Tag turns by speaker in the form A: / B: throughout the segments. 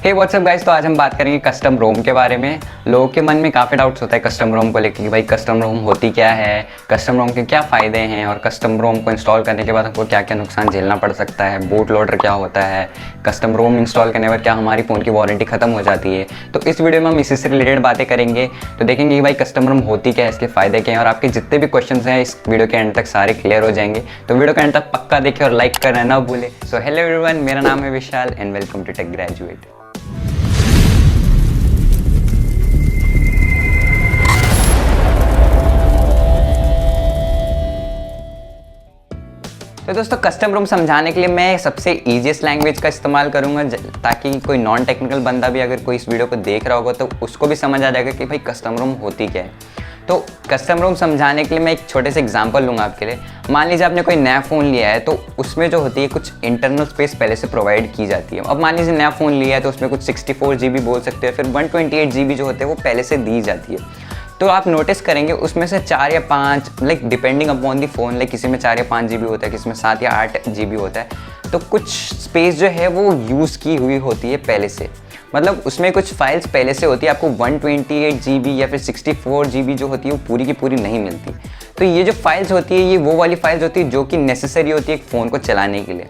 A: हे WhatsApp guys, तो आज हम बात करेंगे कस्टम रोम के बारे में। लोगों के मन में काफ़ी डाउट्स होता है कस्टम रोम को लेकर कि भाई कस्टम रोम होती क्या है, कस्टम रोम के क्या फ़ायदे हैं और कस्टम रोम को इंस्टॉल करने के बाद हमको क्या क्या नुकसान झेलना पड़ सकता है, बूट लोडर क्या होता है, कस्टम रोम इंस्टॉल करने पर क्या हमारी फ़ोन की वारंटी ख़त्म हो जाती है। तो इस वीडियो में हम इसी से रिलेटेड बातें करेंगे। तो देखेंगे कि भाई कस्टम रोम होती क्या है, इसके फ़ायदे क्या हैं और आपके जितने भी क्वेश्चन हैं इस वीडियो के एंड तक सारे क्लियर हो जाएंगे। तो वीडियो के एंड तक पक्का देखें और लाइक करना ना भूलें। सो हेलो एवरीवन, मेरा नाम है Vishal and welcome to tech graduate. तो दोस्तों कस्टम रोम समझाने के लिए मैं सबसे ईजीएस्ट लैंग्वेज का इस्तेमाल करूंगा ताकि कोई नॉन टेक्निकल बंदा भी अगर कोई इस वीडियो को देख रहा होगा तो उसको भी समझ आ जाएगा कि भाई कस्टम रोम होती क्या है। तो कस्टम रोम समझाने के लिए मैं एक छोटे से एग्जांपल लूँगा आपके लिए। मान लीजिए आपने कोई नया फ़ोन लिया है तो उसमें जो होती है कुछ इंटरनल स्पेस पहले से प्रोवाइड की जाती है। अब मान लीजिए नया फ़ोन लिया है तो उसमें कुछ 64 GB बोल सकते हैं, फिर 128 GB जो होते हैं वो पहले से दी जाती है। तो आप नोटिस करेंगे उसमें से 4 या 5 like depending upon the phone, like किसी में 4 या 5 GB होता है, किसी में 7 या 8 GB होता है। तो कुछ स्पेस जो है वो यूज़ की हुई होती है पहले से, मतलब उसमें कुछ फाइल्स पहले से होती है। आपको 128 GB या फिर 64 GB जो होती है वो पूरी की पूरी नहीं मिलती। तो ये जो फाइल्स होती है ये वो वाली फाइल्स होती है जो कि नेसेसरी होती है एक फ़ोन को चलाने के लिए।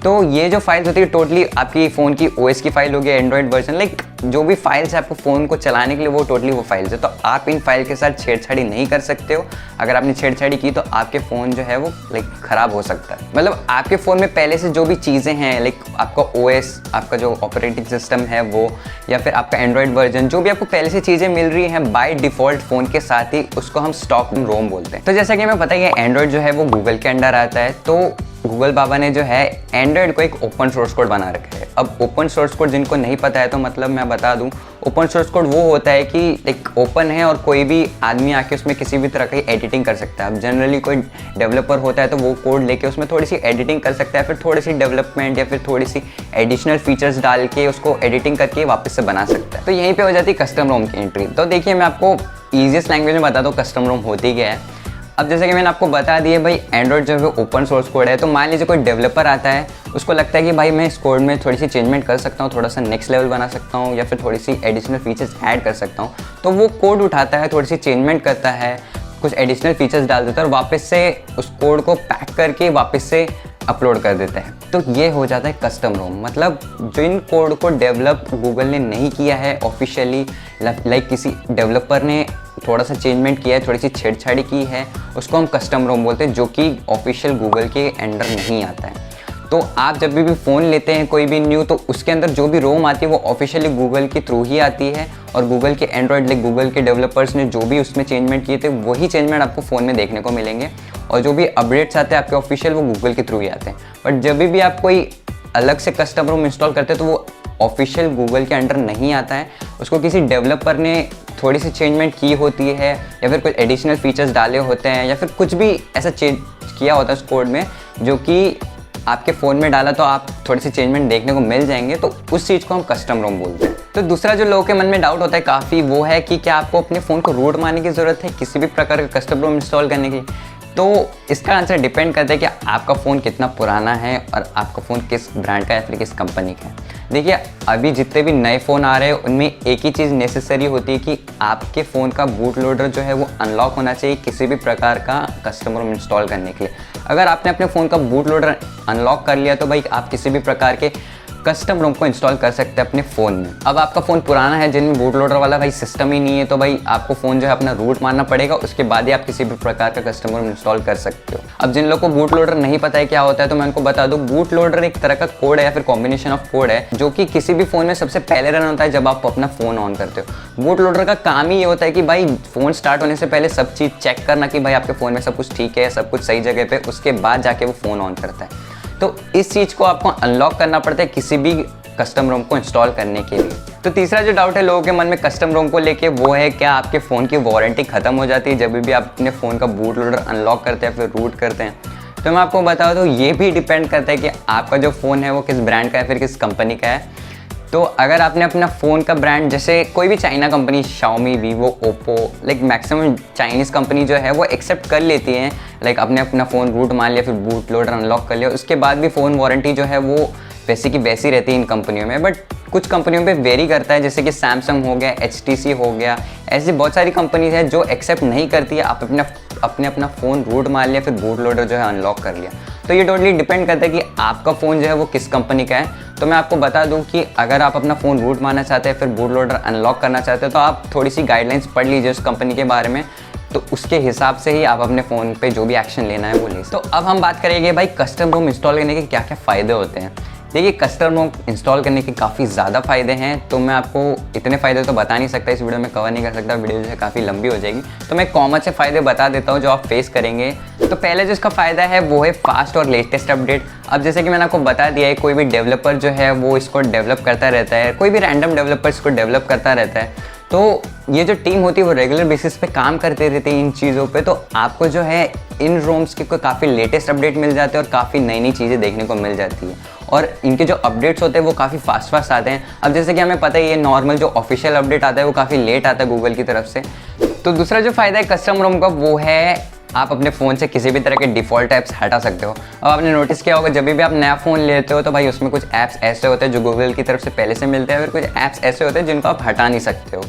A: तो ये जो फाइल्स होती है टोटली आपकी फ़ोन की OS की फाइल होगी, एंड्रॉयड वर्जन, लाइक जो भी फाइल्स है आपको फ़ोन को चलाने के लिए वो टोटली वो फाइल्स है। तो आप इन फाइल के साथ छेड़छाड़ी नहीं कर सकते हो। अगर आपने छेड़छाड़ी की तो आपके फ़ोन जो है वो लाइक ख़राब हो सकता है। मतलब आपके फ़ोन में पहले से जो भी चीज़ें हैं, लाइक आपका OS, आपका जो ऑपरेटिंग सिस्टम है वो, या फिर आपका एंड्रॉयड वर्जन, जो भी आपको पहले से चीज़ें मिल रही हैं बाय डिफ़ॉल्ट फ़ोन के साथ ही, उसको हम स्टॉक रोम बोलते हैं। तो जैसा कि हमें पता है कि एंड्रॉयड जो है वो गूगल के अंडर आता है। तो गूगल बाबा ने जो है एंड्रॉयड को एक ओपन सोर्स कोड बना रखा है। अब ओपन सोर्स कोड जिनको नहीं पता है तो मतलब मैं बता दूं, ओपन सोर्स कोड वो होता है कि एक ओपन है और कोई भी आदमी आके उसमें किसी भी तरह की एडिटिंग कर सकता है। अब जनरली कोई डेवलपर होता है तो वो कोड लेके उसमें थोड़ी सी एडिटिंग कर सकता है, फिर थोड़ी सी डेवलपमेंट या फिर थोड़ी सी एडिशनल फीचर्स डाल के उसको एडिटिंग करके वापस से बना सकता है। तो यहीं पर हो जाती है कस्टम रोम की एंट्री। तो देखिए मैं आपको ईजिएस्ट लैंग्वेज में बता दूँ कस्टम रोम होती क्या है। अब जैसे कि मैंने आपको बता दिया भाई एंड्रॉयड जो है ओपन सोर्स कोड है। तो मान लीजिए कोई डेवलपर आता है, उसको लगता है कि भाई मैं इस कोड में थोड़ी सी चेंजमेंट कर सकता हूँ, थोड़ा सा नेक्स्ट लेवल बना सकता हूँ या फिर थोड़ी सी एडिशनल फीचर्स ऐड कर सकता हूँ। तो वो कोड उठाता है, थोड़ी सी चेंजमेंट करता है, कुछ एडिशनल फीचर्स डाल देता है और वापस से उस कोड को पैक करके वापस से अपलोड कर देता है। तो ये हो जाता है कस्टम रोम। मतलब जिन कोड को डेवलप गूगल ने नहीं किया है ऑफिशियली, लाइक किसी डेवलपर ने थोड़ा सा चेंजमेंट किया है, थोड़ी सी छेड़छाड़ी की है, उसको हम कस्टम रोम बोलते हैं, जो कि ऑफिशियल गूगल के अंडर नहीं आता है। तो आप जब भी फ़ोन लेते हैं कोई भी न्यू, तो उसके अंदर जो भी रोम आती है वो ऑफिशियली गूगल के थ्रू ही आती है और गूगल के एंड्रॉयड, लाइक गूगल के डेवलपर्स ने जो भी उसमें चेंजमेंट किए थे वही चेंजमेंट आपको फ़ोन में देखने को मिलेंगे। और जो भी अपडेट्स आते हैं आपके ऑफिशियल वो गूगल के थ्रू ही आते हैं। बट जब भी आप कोई अलग से कस्टम रोम इंस्टॉल करते हैं तो वो ऑफिशियल गूगल के अंडर नहीं आता है। उसको किसी डेवलपर ने थोड़ी सी चेंजमेंट की होती है या फिर कुछ एडिशनल फीचर्स डाले होते हैं या फिर कुछ भी ऐसा चेंज किया होता है उस कोड में जो कि आपके फ़ोन में डाला तो आप थोड़ी सी चेंजमेंट देखने को मिल जाएंगे। तो उस चीज़ को हम कस्टम रोम बोलते हैं। तो दूसरा जो लोगों के मन में डाउट होता है काफ़ी, वो है कि क्या आपको अपने फ़ोन को रूट मारने की ज़रूरत है किसी भी प्रकार का कस्टम रोम इंस्टॉल करने की। तो इसका आंसर डिपेंड करता है कि आपका फ़ोन कितना पुराना है और आपका फ़ोन किस ब्रांड का या फिर किस कंपनी का है। देखिए अभी जितने भी नए फ़ोन आ रहे हैं उनमें एक ही चीज़ नेसेसरी होती है कि आपके फ़ोन का बूट लोडर जो है वो अनलॉक होना चाहिए किसी भी प्रकार का कस्टम रोम इंस्टॉल करने के लिए। अगर आपने अपने फ़ोन का बूट लोडर अनलॉक कर लिया तो भाई आप किसी भी प्रकार के कस्टम रोम को इंस्टॉल कर सकते हैं अपने फ़ोन में। अब आपका फ़ोन पुराना है जिनमें बूट लोडर वाला भाई सिस्टम ही नहीं है तो भाई आपको फ़ोन जो है अपना रूट मारना पड़ेगा, उसके बाद ही आप किसी भी प्रकार का कस्टम रोम इंस्टॉल कर सकते हो। अब जिन लोगों को बूट लोडर नहीं पता है क्या होता है तो मैं उनको बता दूं, बूट लोडर एक तरह का कोड है या फिर कॉम्बिनेशन ऑफ कोड है जो कि किसी भी फ़ोन में सबसे पहले रन होता है जब आप अपना फ़ोन ऑन करते हो। बूट लोडर का काम ही ये होता है कि भाई फ़ोन स्टार्ट होने से पहले सब चीज़ चेक करना कि भाई आपके फ़ोन में सब कुछ ठीक है, सब कुछ सही जगह पे, उसके बाद जाके वो फ़ोन ऑन करता है। तो इस चीज़ को आपको अनलॉक करना पड़ता है किसी भी कस्टम रोम को इंस्टॉल करने के लिए। तो तीसरा जो डाउट है लोगों के मन में कस्टम रोम को लेके वो है क्या आपके फ़ोन की वारंटी ख़त्म हो जाती है जब भी आप अपने फ़ोन का बूट लोडर अनलॉक करते हैं फिर रूट करते हैं। तो मैं आपको बता दूं ये भी डिपेंड करता है कि आपका जो फ़ोन है वो किस ब्रांड का है फिर किस कंपनी का है। तो अगर आपने अपना फ़ोन का ब्रांड जैसे कोई भी China company, Xiaomi, Vivo, Oppo, like maximum Chinese company जो है वो एक्सेप्ट कर लेती हैं, लाइक आपने अपना फ़ोन रूट मान लिया फिर बूट लोडर अनलॉक कर लिया, उसके बाद भी फ़ोन वारंटी जो है वो वैसी की वैसी रहती है इन कंपनियों में, बट कुछ कंपनियों पे वेरी करता है, जैसे कि सैमसंग हो गया, HTC हो गया, ऐसी बहुत सारी कंपनीज हैं जो एक्सेप्ट नहीं करती है आप अपना फ़ोन रूट मार लिया फिर बूट लोडर जो है अनलॉक कर लिया। तो ये टोटली डिपेंड करता है कि आपका फ़ोन जो है वो किस कंपनी का है। तो मैं आपको बता दूं कि अगर आप अपना फ़ोन रूट मारना चाहते हैं फिर बूट लोडर अनलॉक करना चाहते हैं तो आप थोड़ी सी गाइडलाइंस पढ़ लीजिए उस कंपनी के बारे में, तो उसके हिसाब से ही आप अपने फ़ोन पे जो भी एक्शन लेना है वो ले। तो अब हम बात करेंगे भाई कस्टम रोम इंस्टॉल करने के क्या क्या फ़ायदे होते हैं। देखिए, कस्टम रोम इंस्टॉल करने के काफ़ी ज़्यादा फ़ायदे हैं, तो मैं आपको इतने फ़ायदे तो बता नहीं सकता, इस वीडियो में कवर नहीं कर सकता, वीडियो जो है काफ़ी लंबी हो जाएगी। तो मैं कॉमन से फ़ायदे बता देता हूँ जो आप फेस करेंगे। तो पहले जो इसका फ़ायदा है वो है फास्ट और लेटेस्ट अपडेट। अब जैसे कि मैंने आपको बता दिया है, कोई भी डेवलपर जो है वो इसको डेवलप करता रहता है, कोई भी रैंडम डेवलपर इसको डेवलप करता रहता है, तो ये जो टीम होती है वो रेगुलर बेसिस पे काम करते रहते हैं इन चीज़ों पे। तो आपको जो है इन रोम्स के काफ़ी लेटेस्ट अपडेट मिल जाते हैं और काफ़ी नई नई चीज़ें देखने को मिल जाती है, और इनके जो अपडेट्स होते हैं वो काफ़ी फास्ट आते हैं। अब जैसे कि हमें पता है ये नॉर्मल जो ऑफिशियल अपडेट आता है वो काफ़ी लेट आता है गूगल की तरफ से। तो दूसरा जो फ़ायदा है कस्टम रोम का वो है आप अपने फ़ोन से किसी भी तरह के डिफ़ॉल्ट ऐप्स हटा सकते हो। अब आपने नोटिस किया होगा जब भी आप नया फ़ोन लेते हो तो भाई उसमें कुछ ऐप्स ऐसे होते हैं जो गूगल की तरफ से पहले से मिलते हैं, फिर कुछ ऐप्स ऐसे होते हैं जिनको आप हटा नहीं सकते हो।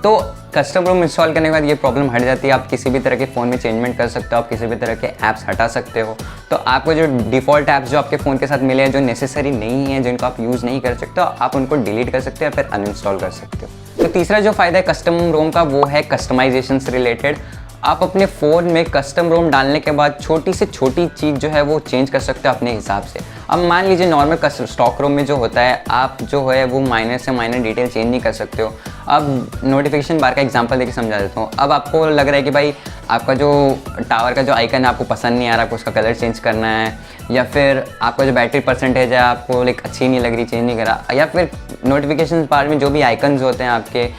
A: तो कस्टम रोम इंस्टॉल करने के बाद ये प्रॉब्लम हट जाती है, आप किसी भी तरह के फ़ोन में चेंजमेंट कर सकते हो, आप किसी भी तरह के ऐप्स हटा सकते हो। तो आपको जो डिफ़ॉल्ट ऐप्स जो आपके फ़ोन के साथ मिले हैं जो नेसेसरी नहीं है, जिनको आप यूज़ नहीं कर सकते हो, आप उनको डिलीट कर सकते हो या फिर अनइंस्टॉल कर सकते हो। तो तीसरा जो फ़ायदा है कस्टम रोम का वो है कस्टमाइजेशन से रिलेटेड। आप अपने फ़ोन में कस्टम रोम डालने के बाद छोटी से छोटी चीज़ जो है वो चेंज कर सकते हो अपने हिसाब से। अब मान लीजिए नॉर्मल स्टॉक रोम में जो होता है आप जो है वो माइनर से माइनर डिटेल चेंज नहीं कर सकते हो। अब नोटिफिकेशन बार का एग्जांपल देके समझा देता हूँ। अब आपको लग रहा है कि भाई आपका जो टावर का जो आइकन है आपको पसंद नहीं आ रहा, आपको उसका कलर चेंज करना है, या फिर आपका जो बैटरी परसेंटेज है आपको लाइक अच्छी नहीं लग रही, चेंज नहीं करा, या फिर नोटिफिकेशन बार में जो भी आइकन्स होते हैं आपके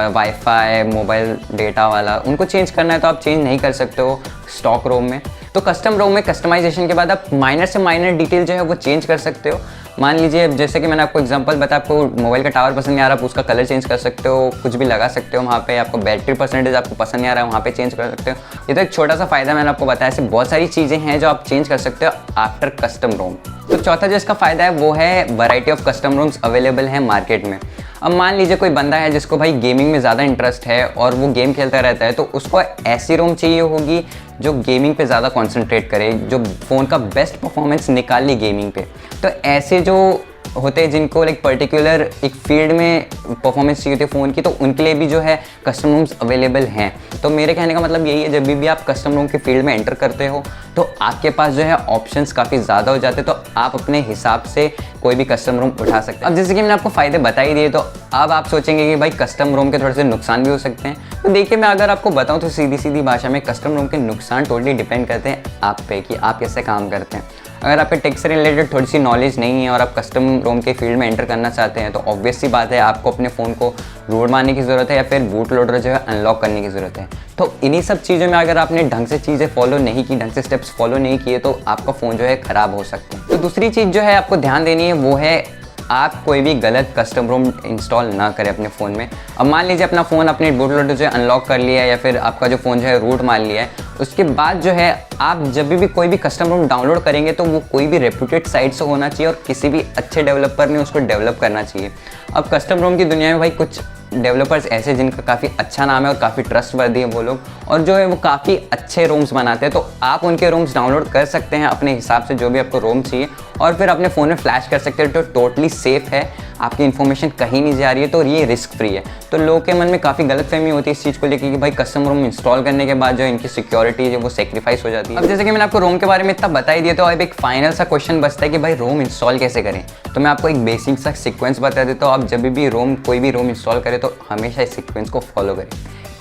A: वाईफाई मोबाइल डेटा वाला उनको चेंज करना है तो आप चेंज नहीं कर सकते हो स्टॉक रोम में। तो कस्टम रोम में कस्टमाइजेशन के बाद आप माइनर से माइनर डिटेल जो है वो चेंज कर सकते हो। मान लीजिए जैसे कि मैंने आपको एग्जांपल बताया, आपको मोबाइल का टावर पसंद नहीं आ रहा, आप उसका कलर चेंज कर सकते हो, कुछ भी लगा सकते हो वहाँ पे। आपको बैटरी परसेंटेज आपको पसंद नहीं आ रहा है, वहाँ पे चेंज कर सकते हो। ये तो एक छोटा सा फ़ायदा मैंने आपको बताया, ऐसे बहुत सारी चीज़ें हैं जो आप चेंज कर सकते हो आफ्टर कस्टम रोम। तो चौथा जो इसका फ़ायदा है वो है variety of custom roams available हैं मार्केट में। अब मान लीजिए कोई बंदा है जिसको भाई गेमिंग में ज़्यादा इंटरेस्ट है और वो गेम खेलता रहता है, तो उसको ऐसी रोम चाहिए होगी जो गेमिंग पे ज़्यादा कंसंट्रेट करे, जो फ़ोन का बेस्ट परफॉर्मेंस निकाल ली गेमिंग पे। तो ऐसे जो होते हैं जिनको लाइक पर्टिकुलर एक फील्ड में परफॉर्मेंस चाहिए होती है फ़ोन की, तो उनके लिए भी जो है कस्टम रोम्स अवेलेबल हैं। तो मेरे कहने का मतलब यही है, जब भी आप कस्टम रोम के फील्ड में एंटर करते हो तो आपके पास जो है ऑप्शंस काफ़ी ज़्यादा हो जाते हैं, तो आप अपने हिसाब से कोई भी कस्टम रोम उठा सकते हैं। अब जैसे कि मैंने आपको फ़ायदे बता ही दिए, तो अब आप सोचेंगे कि भाई कस्टम रोम के थोड़े से नुकसान भी हो सकते हैं। तो देखिए, मैं अगर आपको बताऊं तो सीधी सीधी भाषा में कस्टम रोम के नुकसान टोटली डिपेंड करते हैं आप पे कि आप कैसे काम करते हैं। अगर आपके टेक से रिलेटेड थोड़ी सी नॉलेज नहीं है और आप कस्टम रोम के फील्ड में एंटर करना चाहते हैं, तो ऑब्वियस सी बात है आपको अपने फ़ोन को रूट मारने की ज़रूरत है या फिर बूट लोडर जो है अनलॉक करने की ज़रूरत है। तो इन्हीं सब चीज़ों में अगर आपने ढंग से चीज़ें फॉलो नहीं की, ढंग से स्टेप्स फॉलो नहीं किए, तो आपका फ़ोन जो है ख़राब हो सकता है। तो दूसरी चीज़ जो है आपको ध्यान देनी है वो है आप कोई भी गलत कस्टम रोम इंस्टॉल ना करें अपने फ़ोन में। अब मान लीजिए अपना फ़ोन अपने बूट लोडर जो है अनलॉक कर लिया है या फिर आपका जो फ़ोन जो है रूट मार लिया है, उसके बाद जो है आप जब भी कोई भी कस्टम रोम डाउनलोड करेंगे तो वो कोई भी रेप्यूटेड साइट से होना चाहिए और किसी भी अच्छे डेवलपर ने उसको डेवलप करना चाहिए। अब कस्टम रोम की दुनिया में भाई कुछ डेवलपर्स ऐसे जिनका काफ़ी अच्छा नाम है और काफ़ी ट्रस्टवर्दी है वो लोग, और जो है वो काफ़ी अच्छे रोम्स बनाते हैं, तो आप उनके रोम्स डाउनलोड कर सकते हैं अपने हिसाब से जो भी आपको रोम चाहिए और फिर अपने फ़ोन में फ्लैश कर सकते हैं। तो टोटली सेफ़ है, आपकी इन्फॉर्मेशन कहीं नहीं जा रही है, तो ये रिस्क फ्री है। तो लोगों के मन में काफ़ी गलतफहमी होती है इस चीज़ को लेकर कि भाई कस्टम रोम इंस्टॉल करने के बाद जो इनकी सिक्योरिटी है वो सेक्रीफाइस हो जाती है। अब जैसे कि मैंने आपको रोम के बारे में इतना बता ही दिया, तो अब एक फाइनल सा क्वेश्चन बचता है कि भाई रोम इंस्टॉल कैसे करें। तो मैं आपको एक बेसिक सा सीक्वेंस बता देता हूँ। आप जब भी कोई भी रोम इंस्टॉल करें तो हमेशा इस सीक्वेंस को फॉलो करें।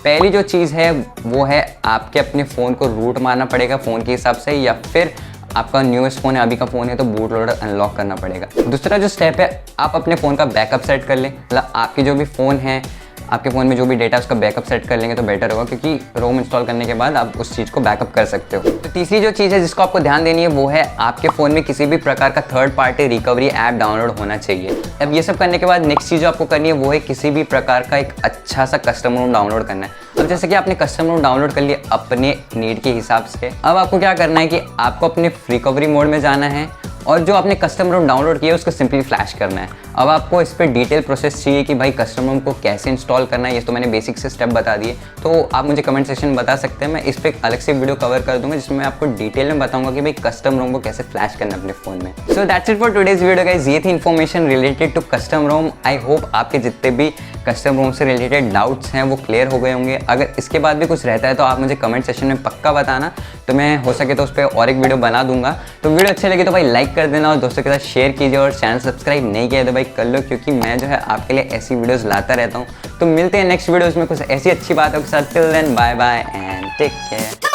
A: पहली जो चीज़ है वो है आपके अपने फ़ोन को रूट मारना पड़ेगा फ़ोन के हिसाब से, या फिर आपका न्यूएस्ट फ़ोन है, अभी का फ़ोन है तो बूट लोडर अनलॉक करना पड़ेगा। दूसरा जो स्टेप है, आप अपने फ़ोन का बैकअप सेट कर लें, मतलब आपके जो भी फ़ोन है आपके फ़ोन में जो भी डेटा उसका बैकअप सेट कर लेंगे तो बेटर होगा, क्योंकि रोम इंस्टॉल करने के बाद आप उस चीज़ को बैकअप कर सकते हो। तो तीसरी जो चीज़ है जिसको आपको ध्यान देनी है वो है आपके फ़ोन में किसी भी प्रकार का third party recovery app download होना चाहिए। अब ये सब करने के बाद नेक्स्ट चीज़ जो आपको करनी है वो है किसी भी प्रकार का एक अच्छा सा कस्टम रोम डाउनलोड करना है। अब जैसे कि आपने कस्टम रोम डाउनलोड कर लिया अपने नीड के हिसाब से, अब आपको क्या करना है कि आपको अपने रिकवरी मोड में जाना है और जो आपने कस्टम रोम डाउनलोड किया है उसको सिंपली फ्लैश करना है। अब आपको इस पर डिटेल प्रोसेस चाहिए कि भाई कस्टम रोम को कैसे इंस्टॉल करना है, ये तो मैंने बेसिक से स्टेप बता दिए, तो आप मुझे कमेंट सेक्शन में बता सकते हैं, मैं इस पर अलग से वीडियो कवर कर दूंगा जिसमें मैं आपको डिटेल में बताऊंगा कि भाई कस्टम रोम को कैसे फ्लैश करना है अपने फ़ोन में। So that's it for today's video guys, ये थी information related to custom ROM. I hope आपके जितने भी कस्टम रोम से रिलेटेड डाउट्स हैं वो क्लियर हो गए होंगे। अगर इसके बाद भी कुछ रहता है तो आप मुझे कमेंट सेक्शन में पक्का बताना, तो मैं हो सके तो उस पर और एक वीडियो बना दूंगा। तो वीडियो अच्छी लगी तो भाई लाइक कर देना और दोस्तों के साथ शेयर कीजिए, और चैनल सब्सक्राइब नहीं किया तो भाई कर लो, क्योंकि मैं जो है आपके लिए ऐसी वीडियोस लाता रहता हूँ। तो मिलते हैं नेक्स्ट वीडियोस में कुछ ऐसी अच्छी बातों के साथ। Till then bye bye and take care.